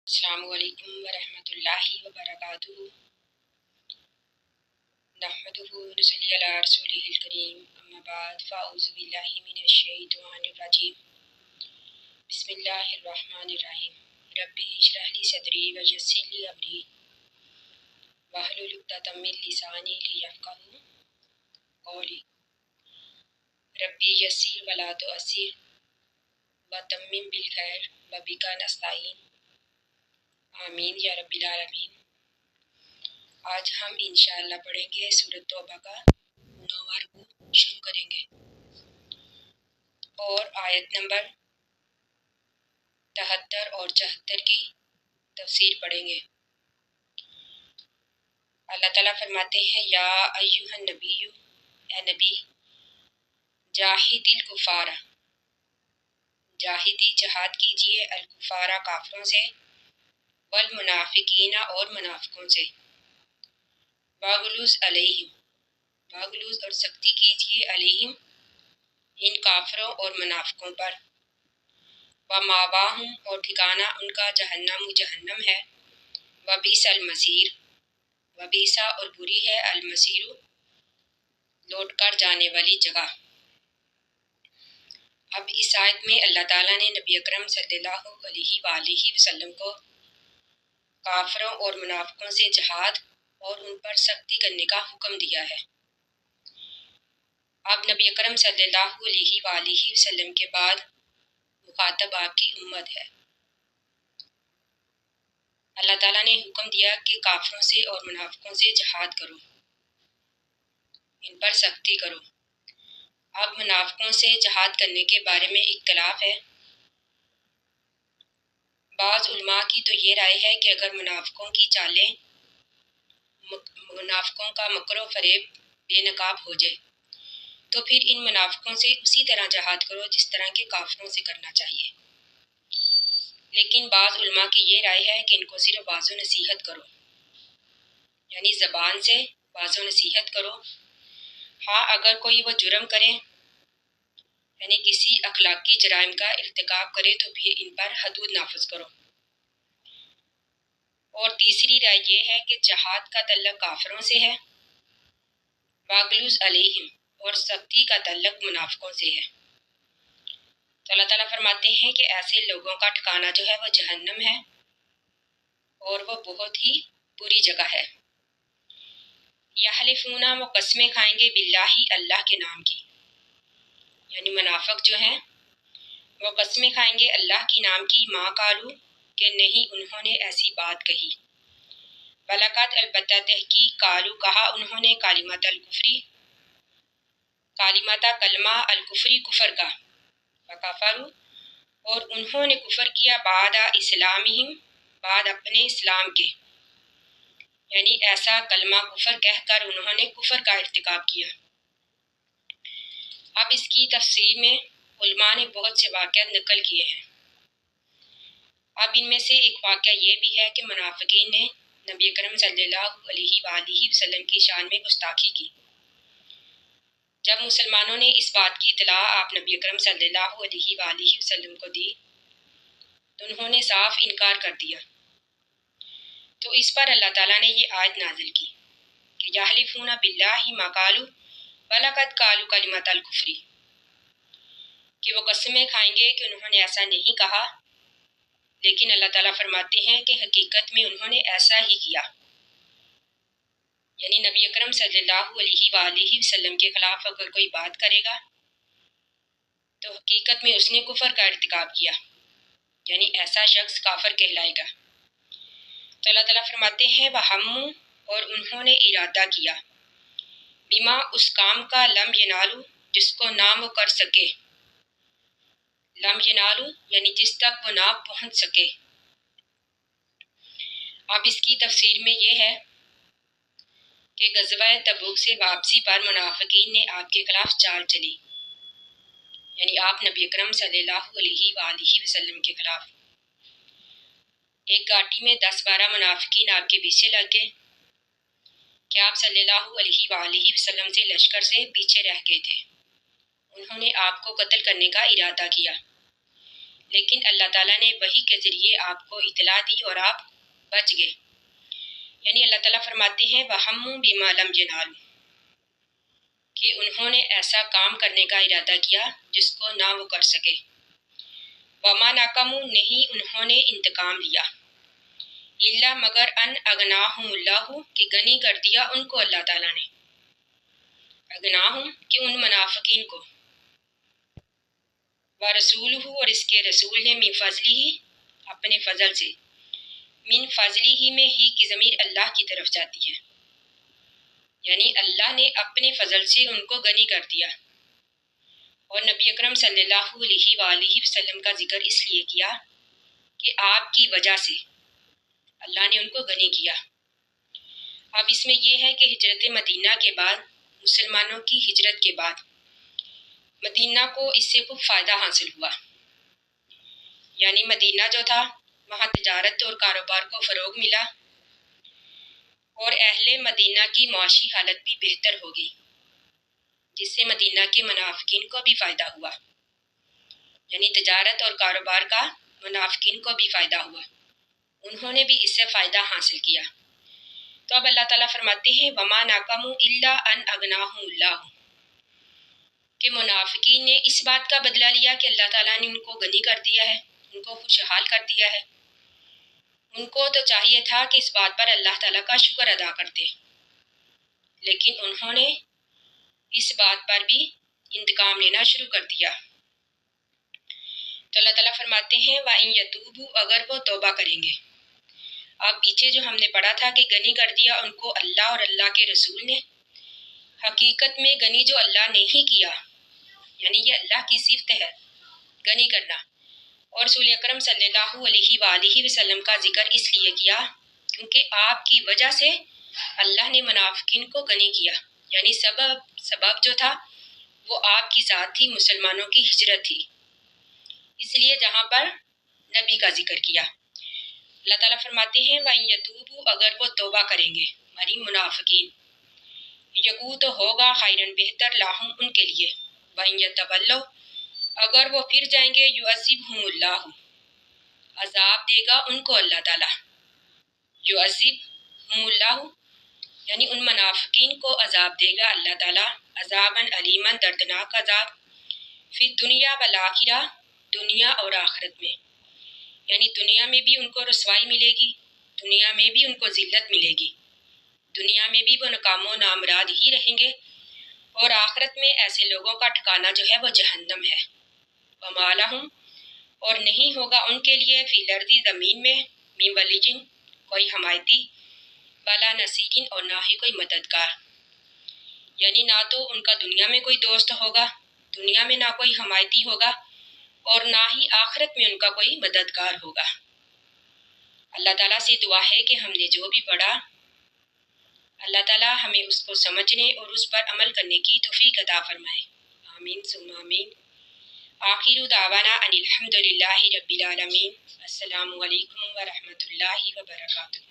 السلام علیکم ورحمۃ اللہ وبرکاتہ۔ نحمدہ ونصلی علی رسولہ الکریم، اما بعد فاعوذ باللہ من الشیطان الرجیم، بسم اللہ الرحمن الرحیم۔ ربی اشرح لی صدری ویسر لی امری واحلل عقدۃ من لسانی لیفقہوا قولی۔ ربی یسر ولا تعسر وتمم بالخیر وبک نستعین، آمین یا رب العالمین۔ آج ہم انشاءاللہ پڑھیں گے سورۃ توبہ کا 9واں رکوع شروع کریں گے اور آیت نمبر 73 اور 74 کی تفسیر پڑھیں گے۔ اللہ تعالیٰ فرماتے ہیں یا ایھا النبی، اے نبی، جاہد الکفار، جاہدی جہاد کیجئے الکفار کافروں سے، والمنافقین اور منافقوں سے، واغلظ علیہم، واغلظ اور سختی کیجئے علیہم ان کافروں اور منافقوں پر، ومأواہم اور ٹھکانہ ان کا جہنم ہے، وبئس المصیر، وبئس اور بری ہے المصیر لوٹ کر جانے والی جگہ۔ اب اس آیت میں اللہ تعالیٰ نے نبی اکرم صلی اللہ علیہ وآلہ وسلم کو کافروں اور منافقوں سے جہاد اور ان پر سختی کرنے کا حکم دیا ہے۔ اب نبی اکرم صلی اللہ علیہ وآلہ وسلم کے بعد مخاطب آپ کی امت ہے۔ اللہ تعالیٰ نے حکم دیا کہ کافروں سے اور منافقوں سے جہاد کرو، ان پر سختی کرو۔ اب منافقوں سے جہاد کرنے کے بارے میں اختلاف ہے۔ بعض علماء کی تو یہ رائے ہے کہ اگر منافقوں کی چالیں، منافقوں کا مکر و فریب بے نقاب ہو جائے تو پھر ان منافقوں سے اسی طرح جہاد کرو جس طرح کے کافروں سے کرنا چاہیے۔ لیکن بعض علماء کی یہ رائے ہے کہ ان کو صرف واضح و نصیحت کرو، یعنی زبان سے واضح و نصیحت کرو۔ ہاں اگر کوئی وہ جرم کرے، یعنی کسی اخلاقی جرائم کا ارتکاب کرے تو پھر ان پر حدود نافذ کرو۔ اور تیسری رائے یہ ہے کہ جہاد کا تعلق کافروں سے ہے، واغلظ علیہم، اور سختی کا تعلق منافقوں سے ہے۔ تو اللہ تعالیٰ فرماتے ہیں کہ ایسے لوگوں کا ٹھکانہ جو ہے وہ جہنم ہے اور وہ بہت ہی بری جگہ ہے۔ یحلفون، وہ قسمیں کھائیں گے، باللہ، اللہ کے نام کی، یعنی منافق جو ہیں وہ قسمیں کھائیں گے اللہ کی نام کی، ما قالو، کہ نہیں انہوں نے ایسی بات کہی، ولقد، البتہ تحقیق، قالو، کہا انہوں نے، کلمۃ الکفری، کلمۃ کلمہ الکفری کفر کا، وکفروا، اور انہوں نے کفر کیا، بعد اسلامہم، بعد اپنے اسلام کے، یعنی ایسا کلمہ کفر کہہ کر انہوں نے کفر کا ارتکاب کیا۔ اب اس کی تفسیر میں علماء نے بہت سے واقعات نقل کیے ہیں۔ اب ان میں سے ایک واقعہ یہ بھی ہے کہ منافقین نے نبی اکرم صلی اللہ علیہ وآلہ وسلم کی شان میں گستاخی کی۔ جب مسلمانوں نے اس بات کی اطلاع آپ نبی اکرم صلی اللہ علیہ وآلہ وسلم کو دی تو انہوں نے صاف انکار کر دیا۔ تو اس پر اللہ تعالیٰ نے یہ آیت نازل کی کہ یحلفون باللہ ما قالوا ولقد قالوا کلمۃ الکفر، کہ وہ قسمیں کھائیں گے کہ انہوں نے ایسا نہیں کہا، لیکن اللہ تعالیٰ فرماتے ہیں کہ حقیقت میں انہوں نے ایسا ہی کیا۔ یعنی نبی اکرم صلی اللہ علیہ وآلہ وسلم کے خلاف اگر کوئی بات کرے گا تو حقیقت میں اس نے کفر کا ارتکاب کیا، یعنی ایسا شخص کافر کہلائے گا۔ تو اللہ تعالیٰ فرماتے ہیں وَہَمُّوا، اور انہوں نے ارادہ کیا، بما، اس کام کا، لم ینالو، جس کو نہ وہ کر سکے، لم ینالو یعنی جس تک وہ نہ پہنچ سکے۔ اب اس کی تفسیر میں یہ ہے کہ غزوہ تبوک سے واپسی پر منافقین نے آپ کے خلاف چال چلی، یعنی آپ نبی اکرم صلی اللہ علیہ وآلہ وسلم کے خلاف۔ ایک گاٹی میں 10-12 منافقین آپ کے پیچھے لگ گئے کہ آپ صلی اللہ علیہ وآلہ وسلم سے لشکر سے پیچھے رہ گئے تھے۔ انہوں نے آپ کو قتل کرنے کا ارادہ کیا، لیکن اللہ تعالیٰ نے وحی کے ذریعے آپ کو اطلاع دی اور آپ بچ گئے۔ یعنی اللہ تعالیٰ فرماتے ہیں وَهَمُّوا بِمَا لَمْ يَنَالُوا، کہ انہوں نے ایسا کام کرنے کا ارادہ کیا جس کو نہ وہ کر سکے۔ وَمَا نَقَمُوا، نہیں انہوں نے انتقام لیا، الا مگر ان اغناہم اللہ، کہ غنی کر دیا ان کو اللہ تعالیٰ نے، اغناہم کہ ان منافقین کو، ورسولہ اور اس کے رسول نے، من فضلہ اپنے فضل سے، من فضلہ ہی میں ہی کی ضمیر اللہ کی طرف جاتی ہے، یعنی اللہ نے اپنے فضل سے ان کو غنی کر دیا۔ اور نبی اکرم صلی اللہ علیہ وآلہ وسلم کا ذکر اس لیے کیا کہ آپ کی وجہ سے اللہ نے ان کو غنی کیا۔ اب اس میں یہ ہے کہ ہجرت مدینہ کے بعد، مسلمانوں کی ہجرت کے بعد مدینہ کو اس سے خوب فائدہ حاصل ہوا، یعنی مدینہ جو تھا وہاں تجارت اور کاروبار کو فروغ ملا، اور اہل مدینہ کی معاشی حالت بھی بہتر ہوگی، جس سے مدینہ کے منافقین کو بھی فائدہ ہوا، یعنی تجارت اور کاروبار کا منافقین کو بھی فائدہ ہوا، انہوں نے بھی اس سے فائدہ حاصل کیا۔ تو اب اللہ تعالیٰ فرماتے ہیں وَمَا نَقَمُوا إِلَّا أَنْ أَغْنَاهُمُ اللَّهُ، کہ منافقین نے اس بات کا بدلہ لیا کہ اللہ تعالیٰ نے ان کو غنی کر دیا ہے، ان کو خوشحال کر دیا ہے، ان کو تو چاہیے تھا کہ اس بات پر اللہ تعالیٰ کا شکر ادا کرتے، لیکن انہوں نے اس بات پر بھی انتقام لینا شروع کر دیا۔ تو اللہ تعالیٰ فرماتے ہیں وَإِن يَتُوبُوا، اگر وہ توبہ کریں گے۔ اب پیچھے جو ہم نے پڑھا تھا کہ غنی کر دیا ان کو اللہ اور اللہ کے رسول نے، حقیقت میں غنی جو اللہ نے ہی کیا، یعنی یہ اللہ کی صفت ہے غنی کرنا، اور رسول اکرم صلی اللہ علیہ وآلہ وسلم کا ذکر اس لیے کیا کیونکہ آپ کی وجہ سے اللہ نے منافقین کو غنی کیا، یعنی سبب جو تھا وہ آپ کی ذات تھی، مسلمانوں کی ہجرت تھی، اس لیے جہاں پر نبی کا ذکر کیا۔ اللہ تعالیٰ فرماتے ہیں وَإِن يَتُوبُوا، اگر وہ توبہ کریں گے، یعنی منافقین، یکو تو ہوگا خیرن بہتر لاہم ان کے لیے، وَإِن يَتَوَلَّوْا، اگر وہ پھر جائیں گے، يُعَذِّبْهُمُ اللَّهُ، عذاب دے گا ان کو اللہ تعالیٰ، يُعَذِّبْهُمُ اللَّهُ یعنی ان منافقین کو عذاب دے گا اللہ تعالیٰ، عذابًا علیمًا دردناک عذاب، فی الدنیا والآخرہ، دنیا اور آخرت میں، یعنی دنیا میں بھی ان کو رسوائی ملے گی، دنیا میں بھی ان کو ذلت ملے گی، دنیا میں بھی وہ ناکام و نامراد ہی رہیں گے، اور آخرت میں ایسے لوگوں کا ٹھکانہ جو ہے وہ جہنم ہے۔ وَمَا لَهُمْ، اور نہیں ہوگا ان کے لیے، فی الارض زمین میں، من ولی، کوئی حمایتی، ولا نصیر، اور نہ ہی کوئی مددگار، یعنی نہ تو ان کا دنیا میں کوئی دوست ہوگا، دنیا میں نہ کوئی حمایتی ہوگا، اور نہ ہی آخرت میں ان کا کوئی مددگار ہوگا۔ اللہ تعالیٰ سے دعا ہے کہ ہم نے جو بھی پڑھا، اللہ تعالیٰ ہمیں اس کو سمجھنے اور اس پر عمل کرنے کی توفیق عطا فرمائے، آمین ثم آمین۔ آخر دعوانا ان الحمد للہ رب العالمین۔ السلام علیکم ورحمۃ اللہ وبرکاتہ۔